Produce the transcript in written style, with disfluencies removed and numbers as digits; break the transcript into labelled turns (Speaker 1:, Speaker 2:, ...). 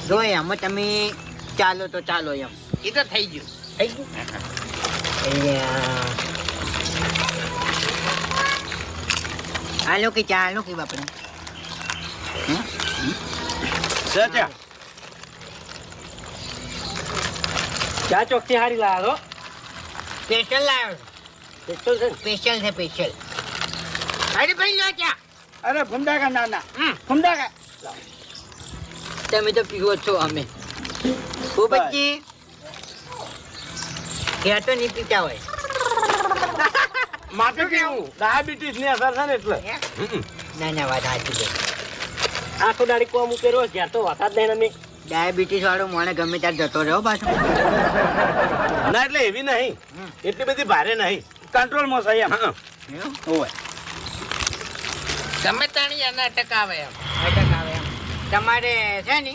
Speaker 1: જો એમ તમે ચાલો તો ચાલો એમ
Speaker 2: એ તો થઈ ગયું.
Speaker 1: થઈ ગયું હાલો કે ચાલો કે બાપડે
Speaker 3: ચા ચોખ્ખી હારી લાવો
Speaker 1: સ્પેશિયલ લાવ્યો
Speaker 3: પેટ્રોલ છે ને?
Speaker 1: સ્પેશિયલ છે સ્પેશિયલ અરે ભાઈ લો ચા
Speaker 3: અરે ફમદાકા નાના ફમદાકા
Speaker 1: તમે તો પીવો છો અમે ભૂપતજી ત્યાં તો નહીં પીતા હોય
Speaker 3: માટે કેવું ડાયાબિટીસ ની અસર છે ને એટલે
Speaker 1: ના ના વાત સાચી છે
Speaker 3: આખો દાડી કોમ ઉકેરો ઘેર તો વાતા જ નહીં અમે
Speaker 1: ડાયાબિટીસ વાળો મને ગમે ત્યારે જતો રહ્યો પાછો
Speaker 3: ના એટલે એવી નહીં એટલી બધી ભારે નહીં કંટ્રોલમાં છે એમ હોય
Speaker 2: ગમે તાણી એના અટક આવે એમ
Speaker 1: અટક આવે એમ તમારે છે ને